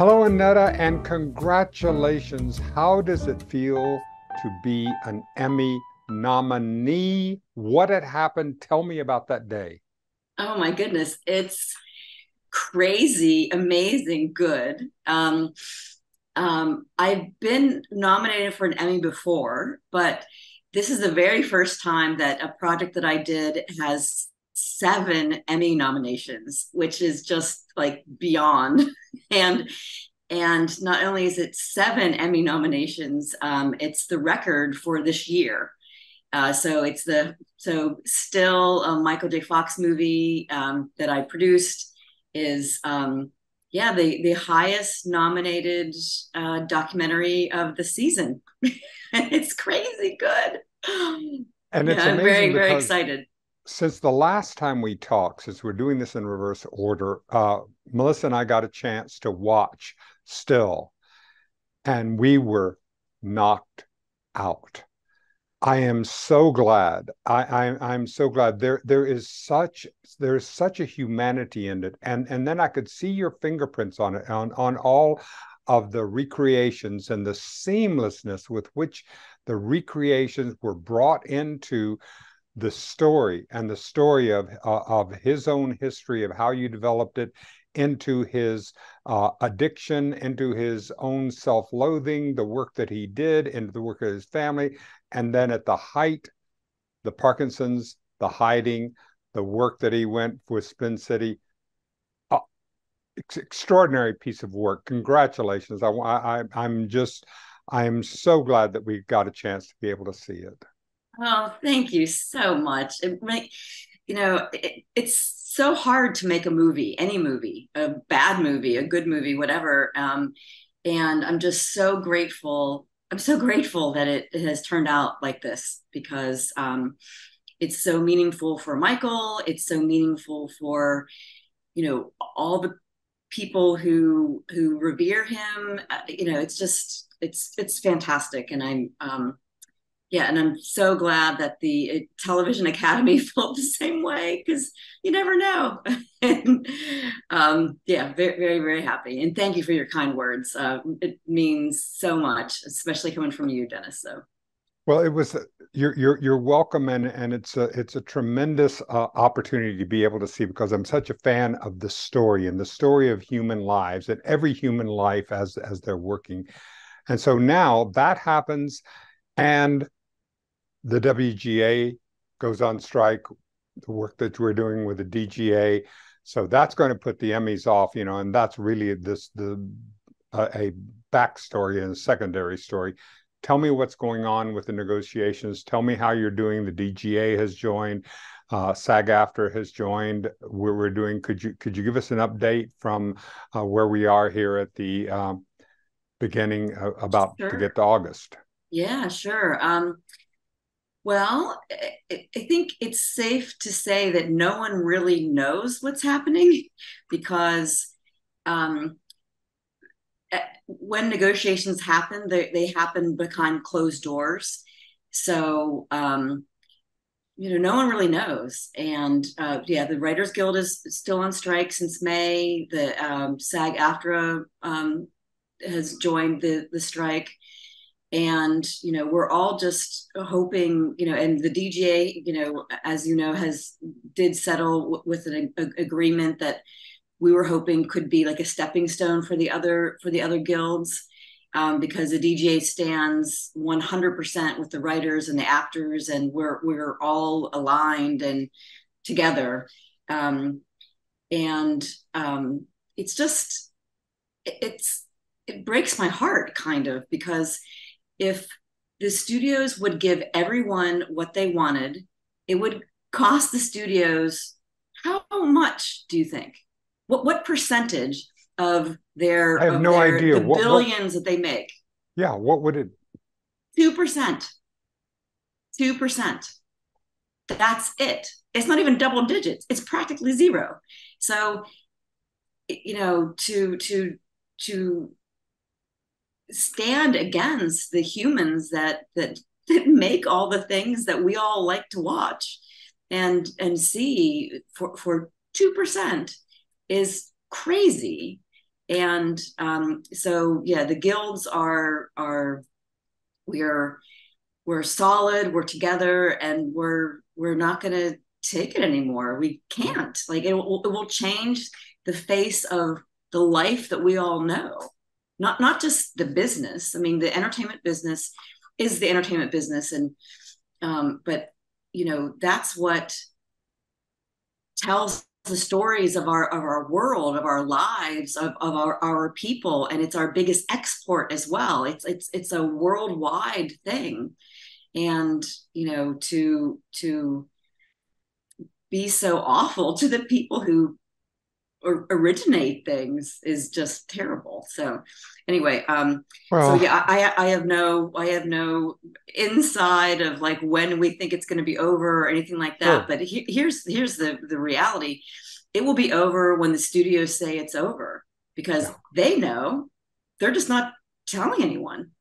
Hello, Annetta, and congratulations. How does it feel to be an Emmy nominee? What had happened? Tell me about that day. Oh my goodness, it's crazy, amazing, good. I've been nominated for an Emmy before, but this is the very first time that a project that I did has seven Emmy nominations, which is just like beyond. And and not only is it seven Emmy nominations, it's the record for this year. So still a Michael J. Fox movie that I produced is yeah, the highest nominated documentary of the season. It's crazy good. And Yeah, it's I'm amazing very because excited. since the last time we talked, since we're doing this in reverse order, Melissa and I got a chance to watch Still, and we were knocked out. I am so glad. I'm so glad there's such a humanity in it. And then I could see your fingerprints on it, on all of the recreations and the seamlessness with which the recreations were brought into the story, and the story of his own history, of how you developed it, into his addiction, into his own self-loathing, the work that he did, into the work of his family, and then at the height, the Parkinson's, the hiding, the work that he went with Spin City. Uh, Extraordinary piece of work. Congratulations. I am so glad that we got a chance to be able to see it. Oh, thank you so much. It's so hard to make a movie, any movie, a bad movie, a good movie, whatever. And I'm just so grateful. I'm so grateful that it has turned out like this because it's so meaningful for Michael. It's so meaningful for, all the people who revere him. It's just it's fantastic, and I'm so glad that the Television Academy felt the same way because you never know. And yeah, very happy. And thank you for your kind words. It means so much, especially coming from you, Dennis. So Well, it was you're welcome, and it's a tremendous opportunity to be able to see, because I'm such a fan of the story and the story of human lives and every human life as they're working. And so now that happens, and the WGA goes on strike, the work that we're doing with the DGA. So that's going to put the Emmys off, and that's really a backstory and a secondary story. Tell me what's going on with the negotiations. Tell me how you're doing. The DGA has joined. SAG-AFTRA has joined. We're doing. Could you give us an update from where we are here at the beginning, about to sure. get to August? Yeah, sure. Well, I think it's safe to say that no one really knows what's happening because um, when negotiations happen, they happen behind closed doors. So, no one really knows. And yeah, the Writers Guild is still on strike since May. The SAG-AFTRA has joined the strike. And we're all just hoping, and the DGA, as has did settle with an agreement that we were hoping could be like a stepping stone for the other guilds, because the DGA stands 100% with the writers and the actors, and we're all aligned and together. Um, and it's just it's it breaks my heart kind of because if the studios would give everyone what they wanted, it would cost the studios how much do you think? What percentage of I their have of no their idea the what. billions that they make? Yeah, what would it? 2%. 2%. That's it. It's not even double digits. It's practically zero. So, to stand against the humans that make all the things that we all like to watch and see for 2% is crazy. And so yeah, the guilds are we're solid, we're together, and we're not going to take it anymore. We can't. Like it will change the face of the life that we all know. Not just the business. I mean, the entertainment business is the entertainment business, and but that's what tells the stories of our world, of our lives, of our people, and it's our biggest export as well. It's a worldwide thing, and to be so awful to the people who originate things is just terrible. So anyway, so Well, yeah, I have no inside of like when we think it's going to be over or anything like that. sure. But here's the reality: it will be over when the studios say it's over, because Yeah. they know, they're just not telling anyone.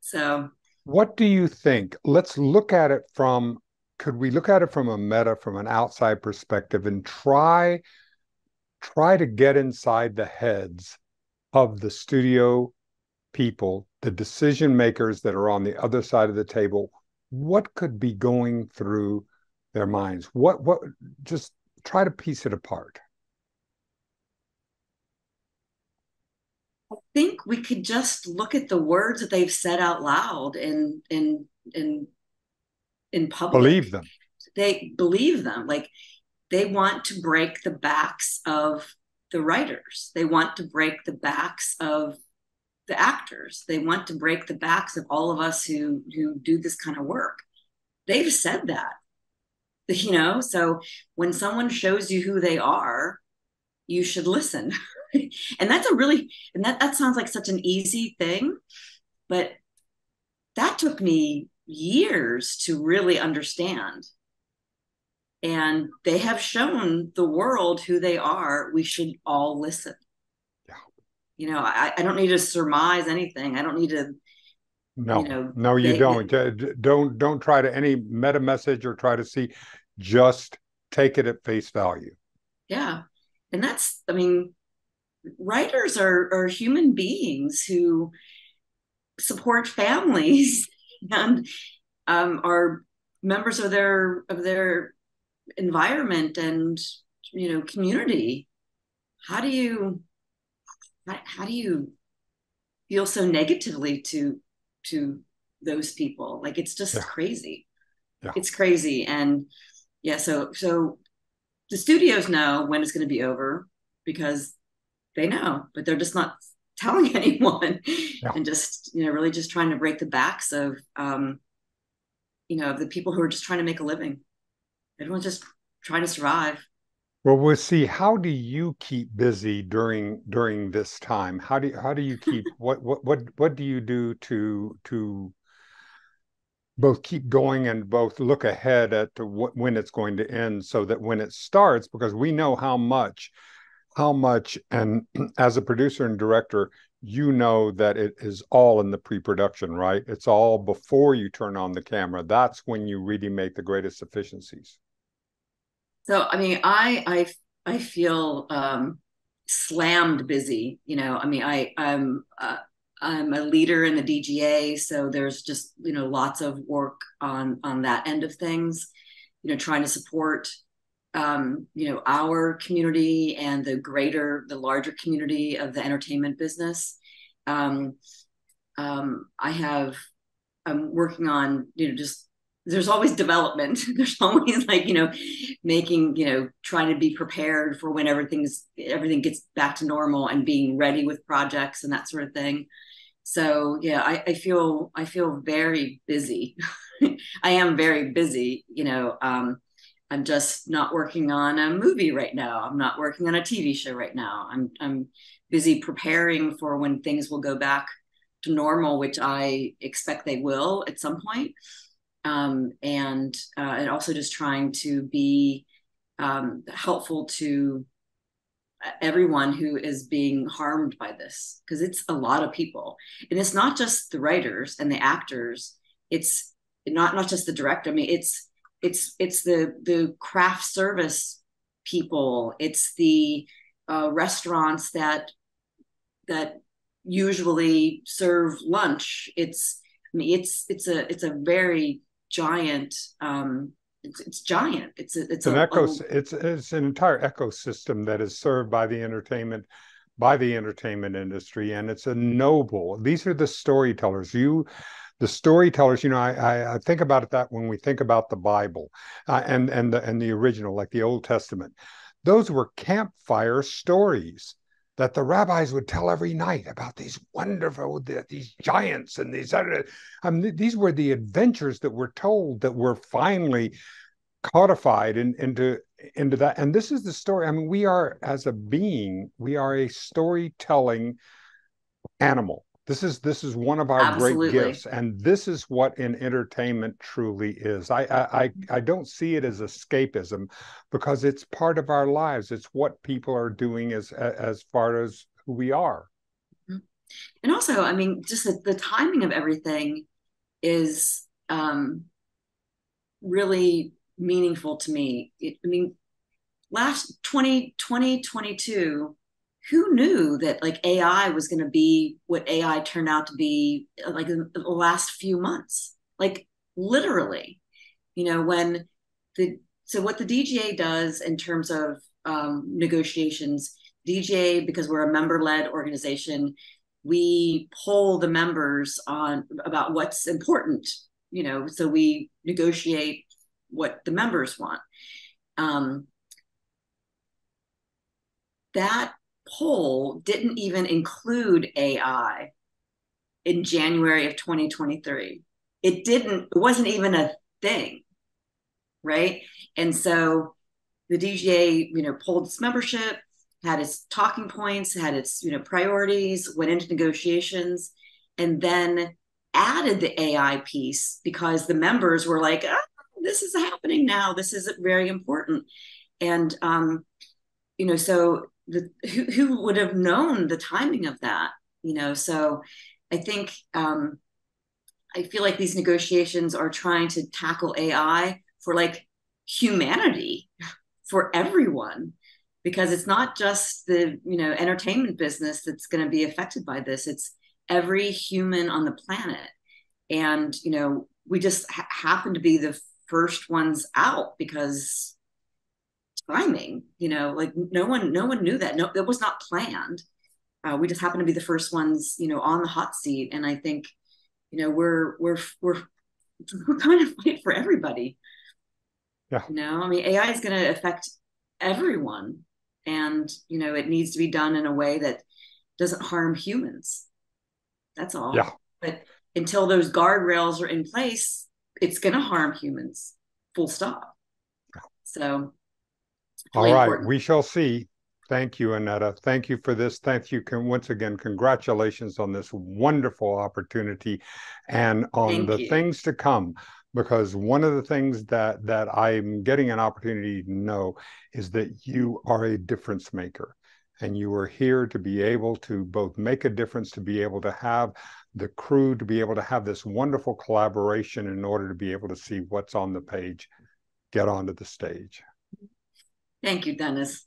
So What do you think? Let's look at it from, could we look at it from a meta, from an outside perspective, and try to get inside the heads of the studio people, the decision makers that are on the other side of the table? What could be going through their minds? What, just try to piece it apart. I think we could just look at the words that they've said out loud in in public. Believe them. They believe them. Like, they want to break the backs of the writers. They want to break the backs of the actors. They want to break the backs of all of us who do this kind of work. They've said that, So when someone shows you who they are, you should listen. And that's a really, and that sounds like such an easy thing, but that took me years to really understand. And they have shown the world who they are. We should all listen. Yeah. I don't need to surmise anything. I don't need to, No, no, you don't. Don't try to any meta message or try to see. Just take it at face value. yeah. And that's, I mean, writers are human beings who support families and are members of their environment and community. How do you feel so negatively to those people? Like, it's just Yeah, crazy. yeah. It's crazy. And yeah, so the studios know when it's going to be over, because they know, but they're just not telling anyone. Yeah. And just really just trying to break the backs of of the people who are just trying to make a living. Everyone's just trying to survive. Well, we'll see. How do you keep busy during this time? How do you keep what do you do to both keep going and both look ahead at to when it's going to end, so that when it starts, because we know how much, and as a producer and director, you know that it is all in the pre-production, right? It's all before you turn on the camera. That's when you really make the greatest efficiencies. So I mean, I feel slammed busy. I mean, I'm a leader in the DGA, so there's just lots of work on that end of things. Trying to support our community and the larger community of the entertainment business. Um, I'm working on just, there's always development. There's always like making trying to be prepared for when everything gets back to normal, and being ready with projects and that sort of thing. So yeah, I feel very busy. I am very busy. I'm just not working on a movie right now. I'm not working on a TV show right now. I'm busy preparing for when things will go back to normal, which I expect they will at some point. And also just trying to be helpful to everyone who is being harmed by this, because it's a lot of people, and it's not just the writers and the actors. It's not just the director. I mean, it's the craft service people. It's the restaurants that that usually serve lunch. I mean, it's a very giant. It's giant. It's It's an entire ecosystem that is served by the entertainment industry, and it's a noble. These are the storytellers. The storytellers. I think about it that when we think about the Bible, and the original, like the Old Testament, those were campfire stories that the rabbis would tell every night about these giants and these other. These were the adventures that were told, that were finally codified into that. And this is the story. I mean, we are, as a being, we are a storytelling animal. This is one of our great absolutely. gifts, and this is what in entertainment truly is. I don't see it as escapism, because it's part of our lives. It's what people are doing as far as who we are. And also, I mean, just the timing of everything is really meaningful to me. I mean, last 2022, who knew that like AI was going to be what AI turned out to be, like in the last few months? Like literally, when what the DGA does in terms of negotiations, DGA, because we're a member-led organization, we poll the members on about what's important, so we negotiate what the members want. That poll didn't even include AI in January of 2023. It wasn't even a thing, right? And so the DGA, polled its membership, had its talking points, had its, priorities, went into negotiations, and then added the AI piece because the members were like, oh, this is happening now. This is very important. And, so who would have known the timing of that? So I think, I feel like these negotiations are trying to tackle AI for like humanity, for everyone, because it's not just the entertainment business that's going to be affected by this. It's every human on the planet, and we just happen to be the first ones out because timing. Like no one knew that. No, that was not planned. We just happen to be the first ones on the hot seat, and I think we're trying to fight for everybody. Yeah. I mean, AI is going to affect everyone, and it needs to be done in a way that doesn't harm humans. That's all. Yeah. But until those guardrails are in place, it's going to harm humans, full stop. So All really right, important. we shall see. Thank you, Annetta. Thank you for this. Thank you once again. Congratulations on this wonderful opportunity and on Thank the you. things to come. Because one of the things that I'm getting an opportunity to know is that you are a difference maker, and you are here to be able to both make a difference, to be able to have the crew, to be able to have this wonderful collaboration in order to be able to see what's on the page get onto the stage. Thank you, Dennis.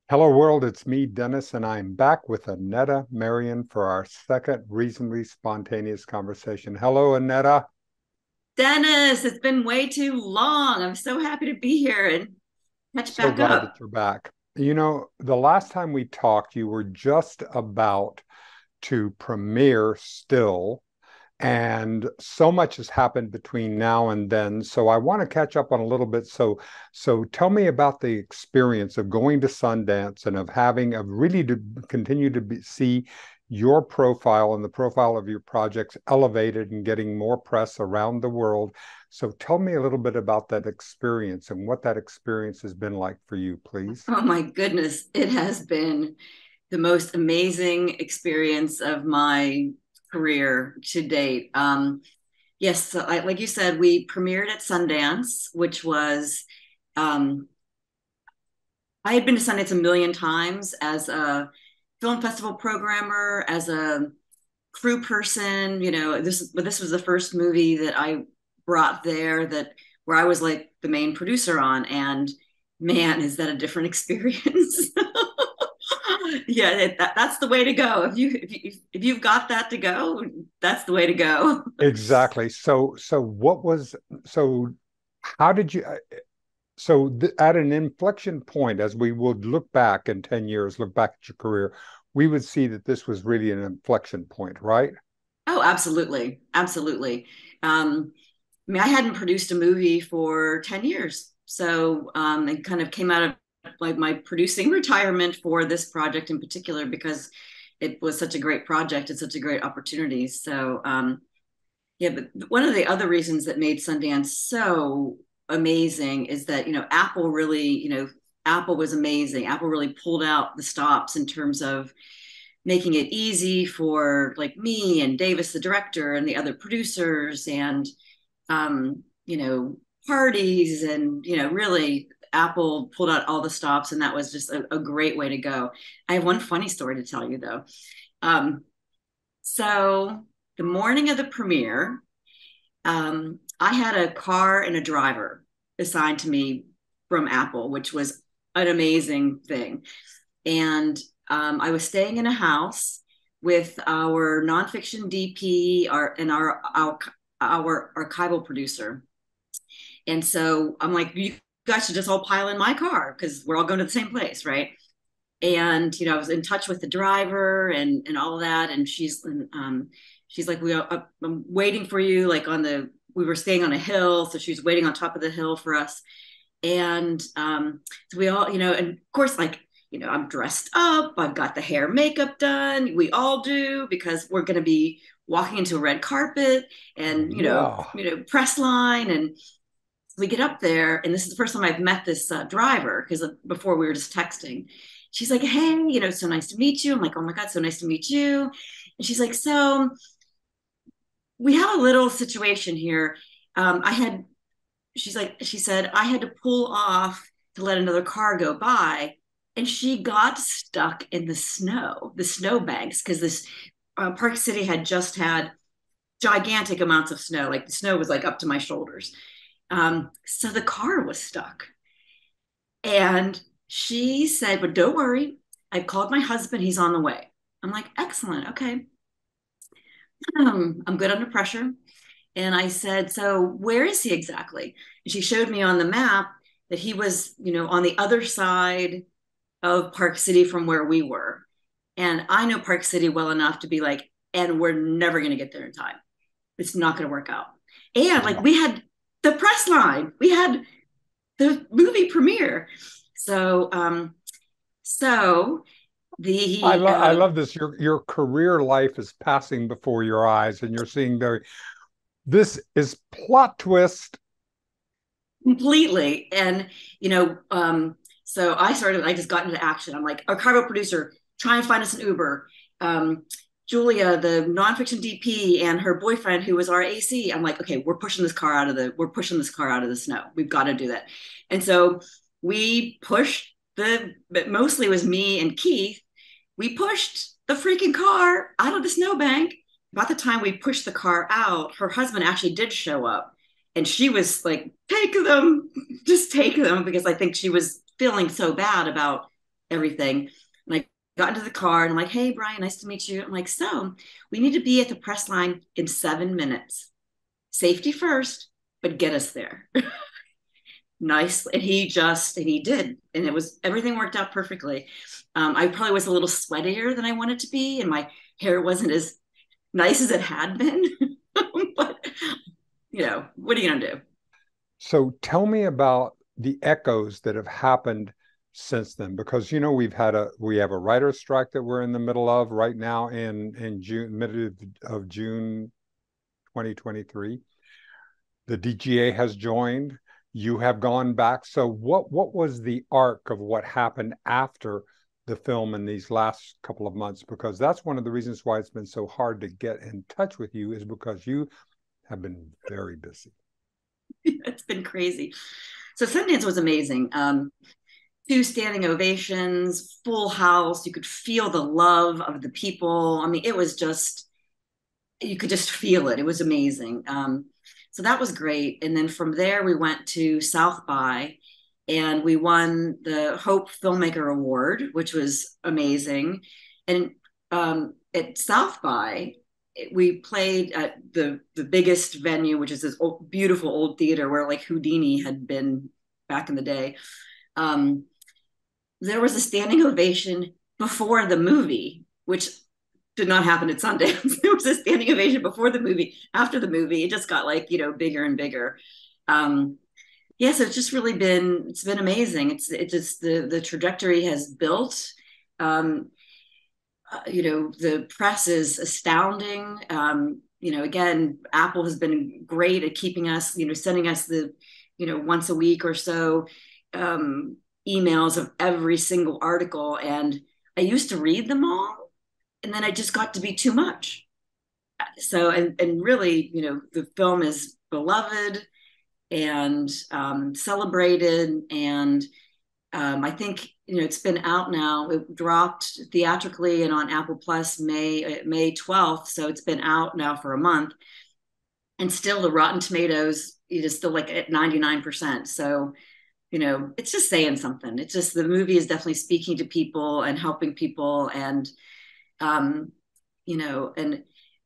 Hello, world. It's me, Dennis, and I'm back with Annetta Marion for our second reasonably spontaneous conversation. Hello, Annetta. Dennis, it's been way too long. I'm so happy to be here and catch So back glad up. that you're back. The last time we talked, you were just about to premiere Still, and so much has happened between now and then. So I want to catch up on a little bit. So tell me about the experience of going to Sundance and of really to continue to see your profile and the profile of your projects elevated and getting more press around the world. So tell me a little bit about that experience and what that experience has been like for you, please. Oh my goodness, it has been the most amazing experience of my career to date. Yes, so like you said, we premiered at Sundance, which was, I had been to Sundance a million times as a film festival programmer, as a crew person. This was the first movie that I brought there, that where I was like the main producer on, and man, is that a different experience. Yeah, that's the way to go. If you've got that to go, that's the way to go. Exactly. So what was so how did you so at an inflection point, as we would look back in 10 years, look back at your career, we would see that this was really an inflection point, right? Oh, absolutely, absolutely. I mean, I hadn't produced a movie for 10 years, so it kind of came out of like my producing retirement for this project in particular because it was such a great project and such a great opportunity. So yeah, but one of the other reasons that made Sundance so amazing is that, Apple really, Apple was amazing. Apple really pulled out the stops in terms of making it easy for like me and Davis, the director, and the other producers, and um, you know, parties, and really Apple pulled out all the stops, and that was just a great way to go. I have one funny story to tell you though. Um, so the morning of the premiere, I had a car and a driver assigned to me from Apple, which was an amazing thing. And I was staying in a house with our nonfiction DP, our archival producer. And so I'm like, you guys should just all pile in my car because we're all going to the same place, right? And I was in touch with the driver and all of that, and she's like, I'm waiting for you, like we were staying on a hill, so she was waiting on top of the hill for us. And so we all, and of course, like, I'm dressed up, I've got the hair makeup done, we all do, because we're going to be walking into a red carpet and Yeah. press line. And we get up there, and this is the first time I've met this driver, because before we were just texting. She's like, hey, so nice to meet you. I'm like, oh my God, so nice to meet you. And she's like, so we have a little situation here. I had she said, I had to pull off to let another car go by. And she got stuck in the snow banks, because this Park City had just had gigantic amounts of snow. Like the snow was like up to my shoulders. So the car was stuck. And she said, but don't worry. I called my husband. He's on the way. I'm like, excellent. Okay. I'm good under pressure. And I said, so where is he exactly? And she showed me on the map that he was, on the other side of Park City from where we were. And I know Park City well enough to be like, and we're never going to get there in time. It's not going to work out. And like, we had the press line, we had the movie premiere. So, so I the love this. Your career life is passing before your eyes, and you're seeing this is plot twist. completely. And, so I just got into action. I'm like, archival producer, try and find us an Uber. Julia, the nonfiction DP, and her boyfriend, who was our AC. I'm like, okay, we're pushing this car out of the snow. We've got to do that. And so we pushed but mostly it was me and Keith. We pushed the freaking car out of the snowbank. About the time we pushed the car out, her husband actually did show up. And she was like, take them, just take them, because I think she was feeling so bad about everything. And I got into the car and I'm like, hey, Brian, nice to meet you. I'm like, so we need to be at the press line in 7 minutes. Safety first, but get us there. Nice. And he did. And everything worked out perfectly. I probably was a little sweatier than I wanted to be, and my hair wasn't as nice as it had been. But, what are you going to do? So tell me about the echoes that have happened since then, because we have a writer's strike that we're in the middle of right now in June, middle of June 2023. The DGA has joined. You have gone back. So what was the arc of what happened after the film in these last couple of months? Because that's one of the reasons why it's been so hard to get in touch with you, is because you have been very busy. It's been crazy. So Sundance was amazing. Two standing ovations, full house. You could feel the love of the people. I mean, it was just, you could just feel it. It was amazing. So that was great. And then from there, we went to South by. and we won the Hope Filmmaker Award, which was amazing. And at South by, we played at the biggest venue, which is this beautiful old theater where like Houdini had been back in the day. Um, there was a standing ovation before the movie, which did not happen at Sundance. There was a standing ovation before the movie. After the movie, it just got like, bigger and bigger. Yeah, so it's just really it's been amazing. It's just the trajectory has built. Um, the press is astounding. Again, Apple has been great at keeping us, sending us the, once a week or so emails of every single article. And I used to read them all, and then I just got to be too much. So, and really, the film is beloved and celebrated. And I think, it's been out now. It dropped theatrically and on Apple Plus May 12th. So it's been out now for a month. And still the Rotten Tomatoes, it is still like at 99%. So, it's just saying something. It's just the movie is definitely speaking to people and helping people. And, and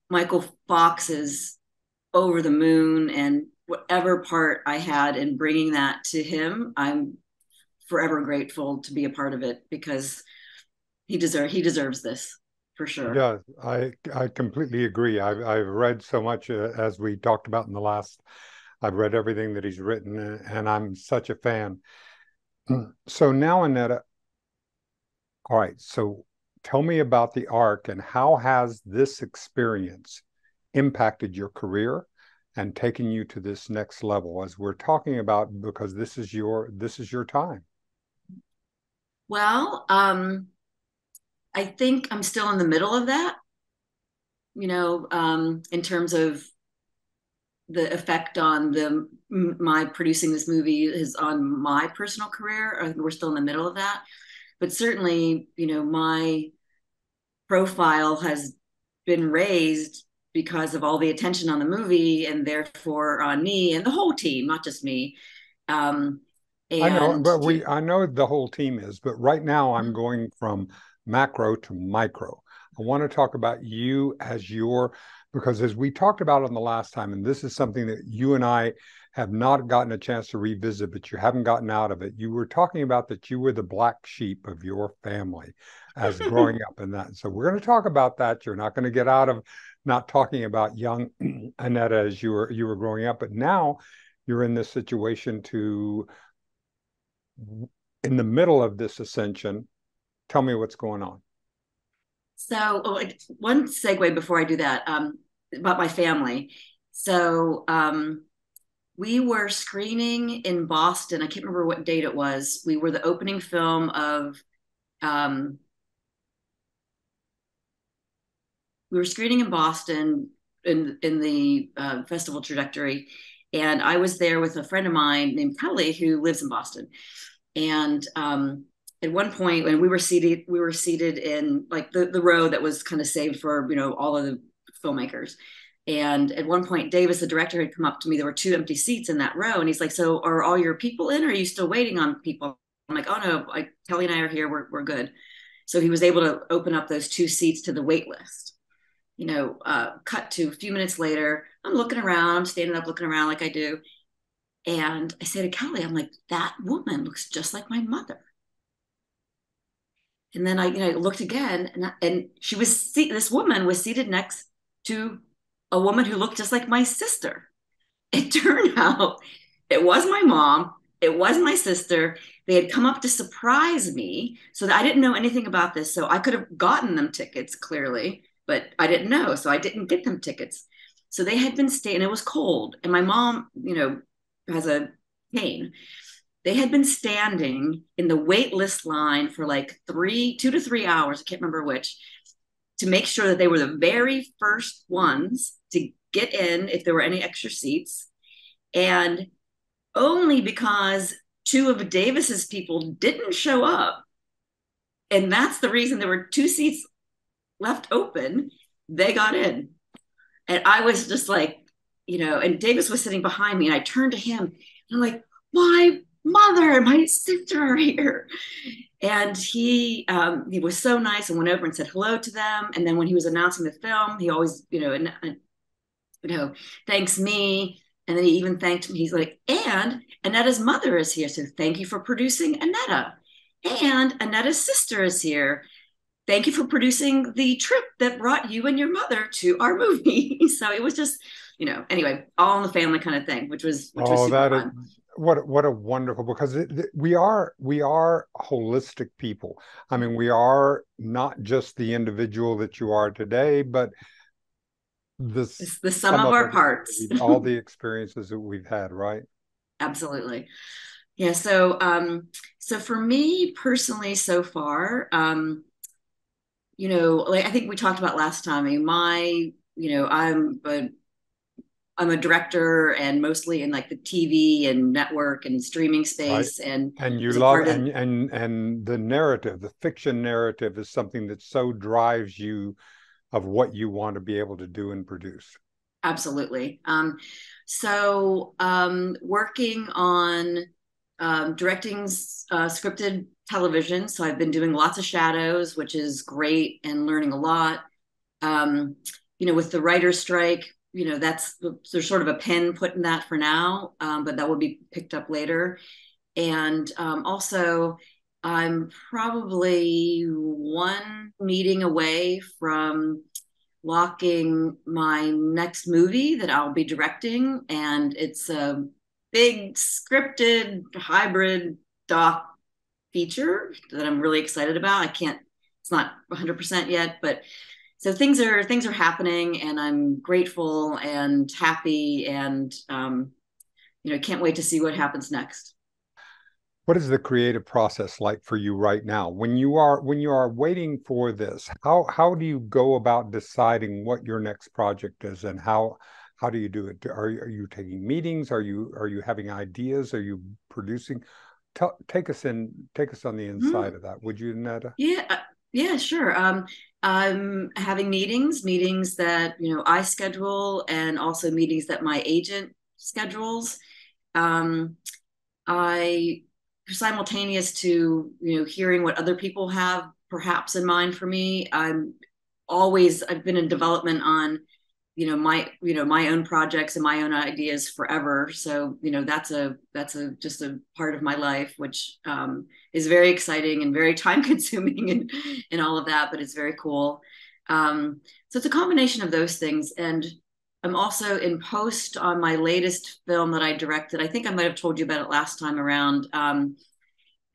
Michael Fox is over the moon, and whatever part I had in bringing that to him, I'm forever grateful to be a part of it, because he deserves this for sure. Yeah, I completely agree. I've read so much as we talked about in the last. I've read everything that he's written, and I'm such a fan. So now, Annetta, all right. So tell me about the arc, and how has this experience impacted your career and taken you to this next level, as we're talking about, because this is your time. Well, I think I'm still in the middle of that, in terms of the effect on my producing this movie is on my personal career. I think we're still in the middle of that, but certainly, my profile has been raised because of all the attention on the movie, and therefore on me and the whole team, not just me. Um, I know, and but I know the whole team is, but right now I'm going from macro to micro. I want to talk about you as because as we talked about on the last time, and this is something that you and I have not gotten a chance to revisit, but you haven't gotten out of it. You were talking about that you were the black sheep of your family as growing up in that. So we're going to talk about that. You're not going to get out of not talking about young Annetta as you were growing up, but now you're in this situation in the middle of this ascension. Tell me what's going on. so one segue before I do that, about my family. So we were screening in Boston. I can't remember what date it was. We were the opening film of um, we were screening in Boston in the festival trajectory, and I was there with a friend of mine named Kelly who lives in Boston. And at one point, when we were seated in like the row that was kind of saved for all of the filmmakers. And at one point, Davis, the director, had come up to me. There were two empty seats in that row, and he's like, "So are all your people in, or are you still waiting on people?" I'm like, "Oh no, Kelly and I are here. We're good." So he was able to open up those two seats to the wait list. Cut to a few minutes later, I'm looking around, standing up, looking around like I do. And I say to Kelly, I'm like, "That woman looks just like my mother." And then I looked again, and this woman was seated next to a woman who looked just like my sister. It turned out it was my mom. It was my sister. They had come up to surprise me, so that I didn't know anything about this. So I could have gotten them tickets clearly, but I didn't know, so I didn't get them tickets. So they had been staying. It was cold, and my mom, has a cane. They had been standing in the wait list line for like 2 to 3 hours. I can't remember which, to make sure that they were the very first ones to get in if there were any extra seats. And only because two of Davis's people didn't show up, and that's the reason there were two seats left open, they got in. And I was just like, and Davis was sitting behind me, and I turned to him and I'm like, "Why mother and my sister are here. And he was so nice and went over and said hello to them. And then when he was announcing the film, he always, thanks me. And then he even thanked me. He's like, and Annetta's mother is here. So thank you for producing Annetta. And Annetta's sister is here. Thank you for producing the trip that brought you and your mother to our movie. So it was just, anyway, all in the family kind of thing, which was Oh, super that is fun. what a wonderful, because we are holistic people. I mean, we are not just the individual that you are today, but this It's the sum some of of our parts. it, all the experiences that we've had, right? Absolutely. Yeah. So for me personally, so far, like I think we talked about last time, I mean, I'm a director and mostly in like the TV and network and streaming Right. space and And you was a love part of and the narrative, the fiction narrative is something that so drives you of what you want to be able to do and produce. absolutely. Working on directing scripted television. So I've been doing lots of shadows, which is great and learning a lot. Um, with the writer's strike, there's sort of a pin put in that for now, but that will be picked up later. And also, I'm probably one meeting away from locking my next movie that I'll be directing. And it's a big scripted hybrid doc feature that I'm really excited about. It's not 100% yet, but so things are happening and I'm grateful and happy and, can't wait to see what happens next. What is the creative process like for you right now? When you are waiting for this, how do you go about deciding what your next project is, and how do you do it? Are you taking meetings? Are you having ideas? Are you producing? Take us on the inside Mm, of that, would you, Netta? yeah, yeah, sure. I'm having meetings that, I schedule and also meetings that my agent schedules. Um, I simultaneous to hearing what other people have perhaps in mind for me. I've been in development on my own projects and my own ideas forever. So that's a just a part of my life, which is very exciting and very time consuming and all of that, but it's very cool. So it's a combination of those things. And I'm also in post on my latest film that I directed. I think I might have told you about it last time around.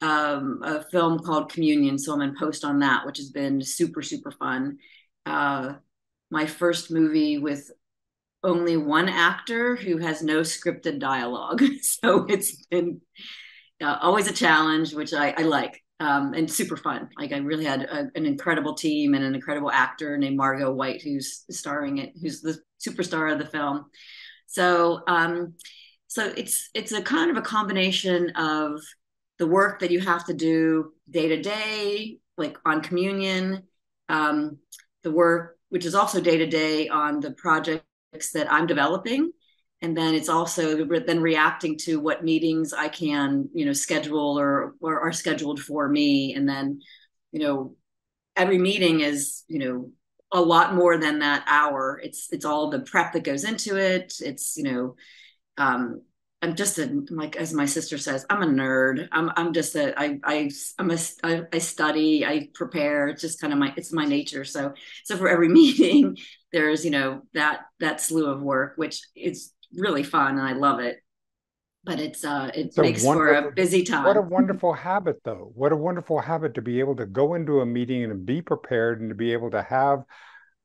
A film called Communion. So I'm in post on that, which has been super, super fun. Uh, my first movie with only one actor who has no scripted dialogue. So it's been always a challenge, which I like, and super fun. Like I really had an incredible team and an incredible actor named Margot White, who's starring it, who's the superstar of the film. So, it's a kind of a combination of the work that you have to do day to day, like on Communion, the work which is also day to day on the projects that I'm developing, and then it's also then reacting to what meetings I can schedule or are scheduled for me, and then you know every meeting is a lot more than that hour. It's all the prep that goes into it. It's um, I'm just like as my sister says, I'm a nerd. I'm just a I'm a I study, I prepare. It's just kind of it's my nature. So for every meeting, there's that slew of work, which is really fun and I love it. But it It's a makes for a wonderful, busy what a time. wonderful habit, though. What a wonderful habit to be able to go into a meeting and be prepared and to be able to have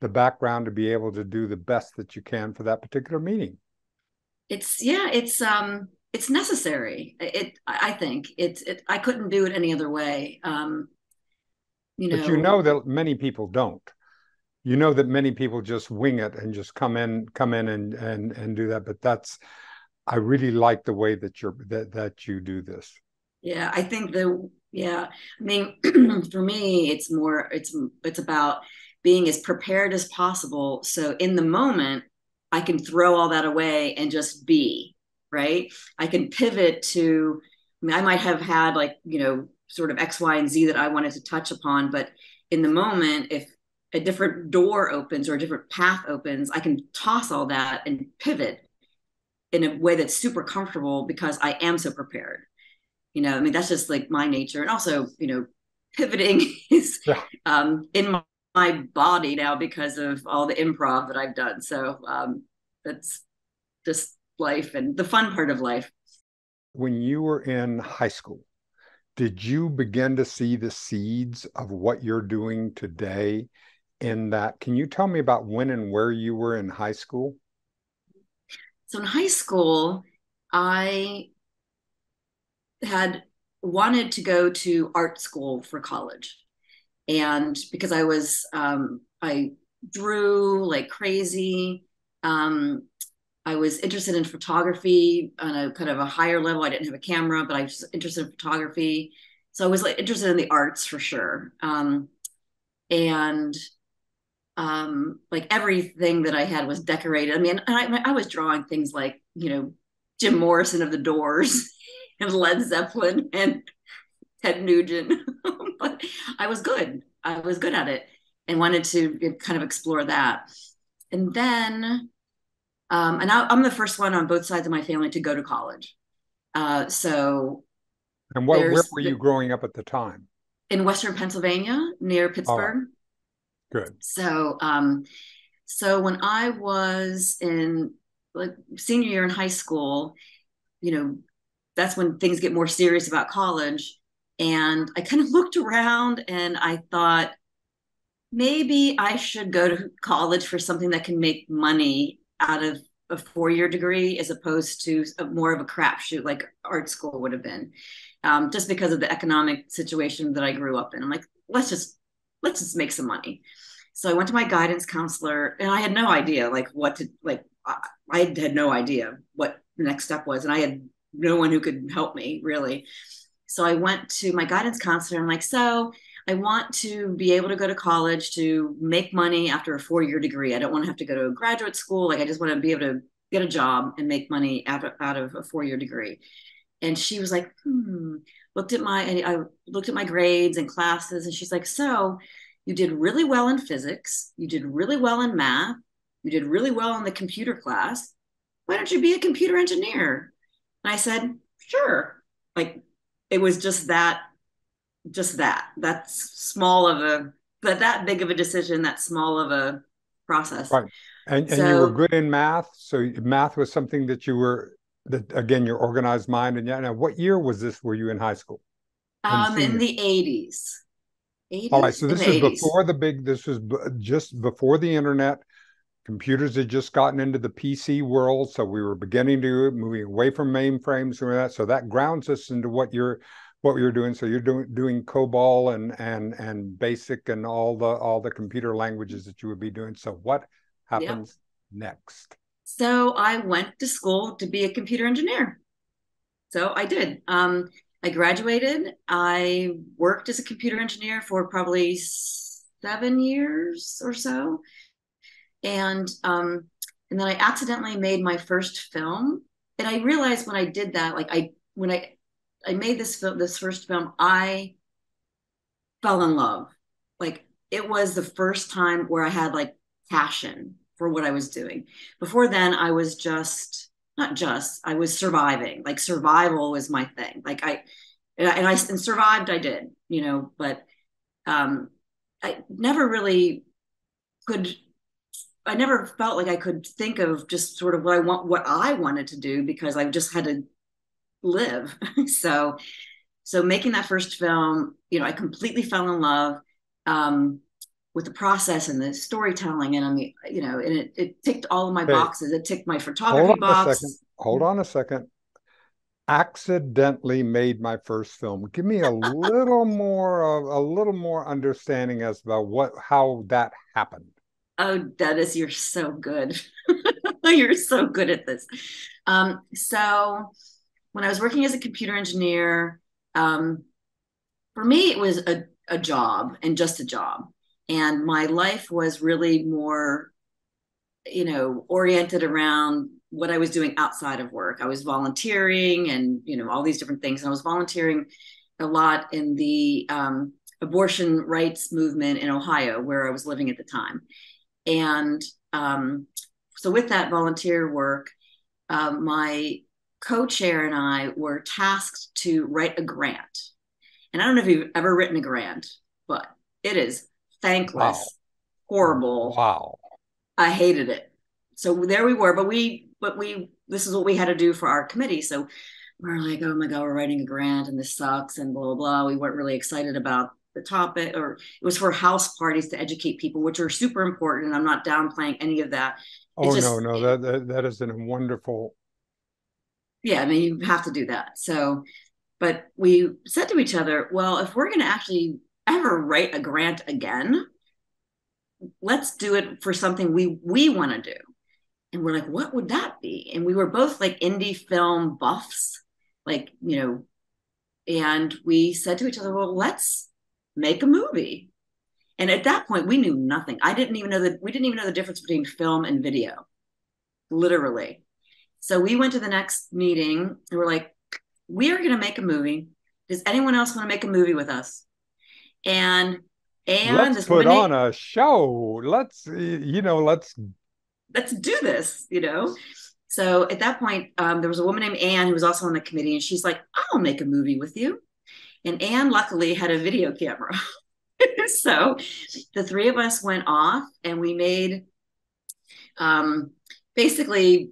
the background to be able to do the best that you can for that particular meeting. It's necessary. I think I couldn't do it any other way. You But you know, know that many people don't. You know that many people just wing it and just come in and do that. But I really like the way that you do this. yeah, I think yeah, I mean, for me, it's about being as prepared as possible. So in the moment, I can throw all that away and just be, right? I can pivot to mean, I might have had like, sort of X, Y, and Z that I wanted to touch upon, but in the moment, if a different door opens or a different path opens, I can toss all that and pivot in a way that's super comfortable because I am so prepared. I mean, that's just like my nature. And also, pivoting is Yeah. in my body now because of all the improv that I've done. So that's just life and the fun part of life. When you were in high school, did you begin to see the seeds of what you're doing today in that? Can you tell me about when and where you were in high school? So in high school, I had wanted to go to art school for college. And because I drew like crazy. I was interested in photography on a kind of a higher level. I didn't have a camera, but I was interested in photography. So I was like interested in the arts for sure. And like everything that I had was decorated. I mean, I was drawing things like, Jim Morrison of the Doors and Led Zeppelin and Ted Nugent, but I was good. I was good at it and wanted to kind of explore that. And then, I'm the first one on both sides of my family to go to college. So And where there's were you growing up at the time? in Western Pennsylvania near All right, Pittsburgh. good. So when I was in like senior year in high school, you know, that's when things get more serious about college. And I kind of looked around and I thought, maybe I should go to college for something that can make money out of a 4-year degree as opposed to more of a crapshoot like art school would have been, just because of the economic situation that I grew up in. I'm like, let's just make some money. So I went to my guidance counselor, and I had no idea like what to like. I had no idea what the next step was, and I had no one who could help me really. So I went to my guidance counselor. I'm like, so I want to be able to go to college to make money after a 4-year degree. I don't want to have to go to a graduate school. Like I just want to be able to get a job and make money out of a 4-year degree. And she was like, I looked at my grades and classes, and she's like, so you did really well in physics, you did really well in math, you did really well in the computer class. Why don't you be a computer engineer? And I said, sure. Like it was that's small of a but that big of a decision, that small of a process. Right. And you were So good in math. So math was something that you were that again, your organized mind. And yeah, now what year was this? Were you in high school? In in senior? the 80s. All right. 80s So in this the was 80s. before this was just before the internet. Computers had just gotten into the PC world, so we were beginning to moving away from mainframes and that. So that grounds us into what you're doing. So you're doing COBOL and BASIC and all the computer languages that you would be doing. So what Yep. happens next? So I went to school to be a computer engineer. So I did. I graduated. I worked as a computer engineer for probably 7 years or so, and then I accidentally made my first film. And I realized when I did that, like when I made this first film, I fell in love. Like it was the first time where I had like passion for what I was doing. Before then, I was just not just I was surviving. Like survival was my thing. Like I survived. I did, but um, I never really could. I never felt like I could think of just sort of what I wanted to do because I just had to live. so so making that first film, I completely fell in love um, with the process and the storytelling, and I mean, and it ticked all of my Okay, boxes. It ticked my hold photography on a second. box. Hold on a second. Accidentally made my first film. Give me a little more understanding as about how that happened. Oh, Dennis, you're so good. You're so good at this. So when I was working as a computer engineer, um, for me, it was a job and just a job. And my life was really more, oriented around what I was doing outside of work. I was volunteering and, all these different things. And I was volunteering a lot in the abortion rights movement in Ohio, where I was living at the time. And so with that volunteer work, my co-chair and I were tasked to write a grant. And I don't know if you've ever written a grant, but it is thankless, Wow. horrible. Wow. I hated it. So there we were, but this is what we had to do for our committee. So we're like, oh my God, we're writing a grant and this sucks and blah, blah, blah. We weren't really excited about the topic, or it was for house parties to educate people, which are super important. And I'm not downplaying any of that. It's Oh, no, just, no, that is a wonderful. yeah, I mean, you have to do that. So, but we said to each other, well, if we're going to actually ever write a grant again, let's do it for something we want to do. And we're like, what would that be? And we were both like indie film buffs, like, and we said to each other, well, let's make a movie. And at that point, we knew nothing. We didn't even know the difference between film and video, literally. So we went to the next meeting and we're like, we are going to make a movie. Does anyone else want to make a movie with us? And Let's this put woman, on a show. let's do this. So at that point, there was a woman named Anne who was also on the committee, and she's like, I'll make a movie with you. And Anne luckily had a video camera. So the three of us went off and we made basically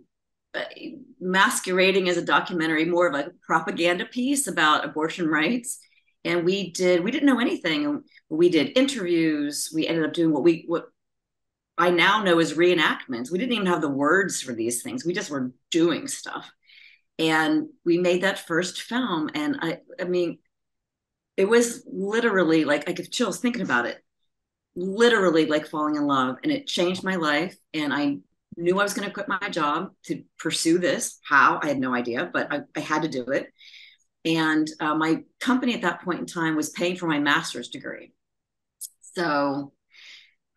masquerading as a documentary, more of a propaganda piece about abortion rights. And we didn't know anything. And we did interviews. We ended up doing what I now know as reenactments. We didn't even have the words for these things. We just were doing stuff. And we made that first film. And I mean, it was literally like, I get chills thinking about it, literally like falling in love. And it changed my life. And I knew I was going to quit my job to pursue this. How? I had no idea, but I had to do it. And my company at that point in time was paying for my master's degree. So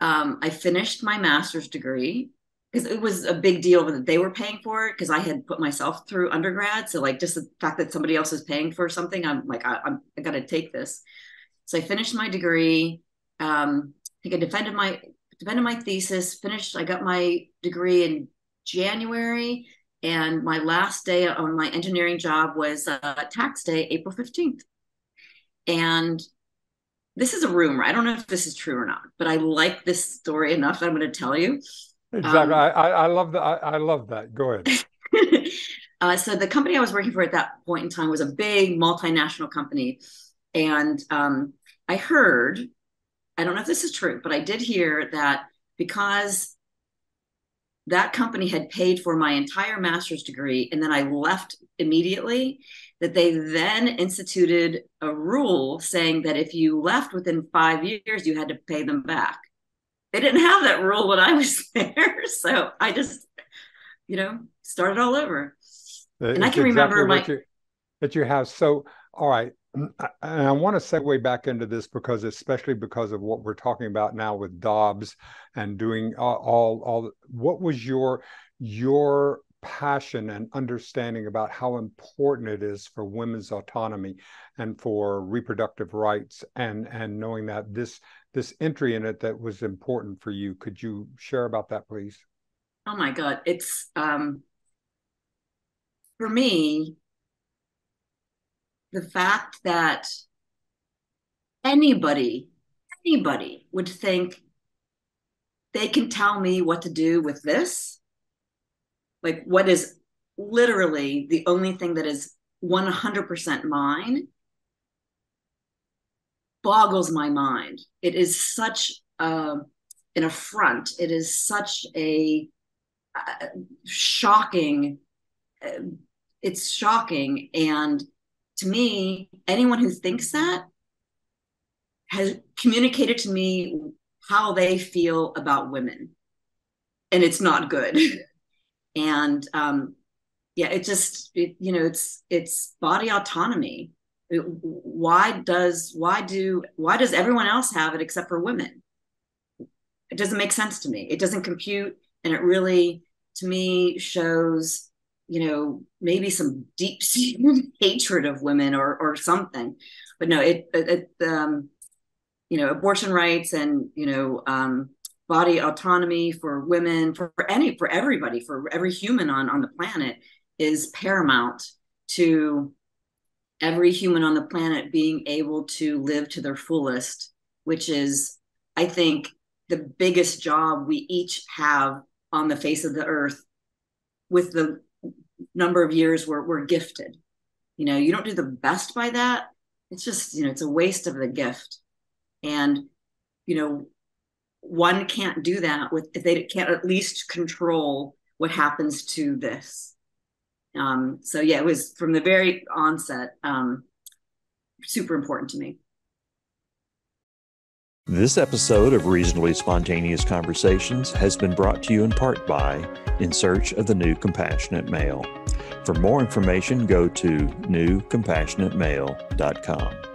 I finished my master's degree because it was a big deal that they were paying for it, because I had put myself through undergrad. So like just the fact that somebody else is paying for something, I'm like, I got to take this. So I finished my degree. I think I defended my thesis, finished. I got my degree in January, and my last day on my engineering job was tax day, April 15th. And this is a rumor. I don't know if this is true or not, but I like this story enough that I'm going to tell you. Exactly. I love that. I love that. Go ahead. So the company I was working for at that point in time was a big multinational company. And I heard, I don't know if this is true, but I did hear that because that company had paid for my entire master's degree and then I left immediately, that they then instituted a rule saying that if you left within 5 years, you had to pay them back. They didn't have that rule when I was there. So I just, started all over. And I It's can exactly remember what you have. So, all right. And I want to segue back into this especially because of what we're talking about now with Dobbs and doing all what was your passion and understanding about how important it is for women's autonomy and for reproductive rights, and knowing that this entry in it that was important for you. Could you share about that, please? oh my God, it's for me, the fact that anybody would think they can tell me what to do with this, like what is literally the only thing that is 100% mine, boggles my mind. It is such an affront. It is such a shocking. It's shocking. And to me, anyone who thinks that has communicated to me how they feel about women, and it's not good. And yeah, it's body autonomy. Why does everyone else have it except for women? It doesn't make sense to me. It doesn't compute, and it really to me shows, maybe some deep-seated hatred of women or something. But no, abortion rights and, body autonomy for women, for everybody, for every human on the planet is paramount to every human on the planet being able to live to their fullest, which is, I think, the biggest job we each have on the face of the earth with the number of years we're gifted. You don't do the best by that. It's just, it's a waste of the gift. And, one can't do that if they can't at least control what happens to this. So yeah, it was from the very onset, super important to me. This episode of Reasonably Spontaneous Conversations has been brought to you in part by In Search of the New Compassionate Male. For more information, go to newcompassionatemale.com.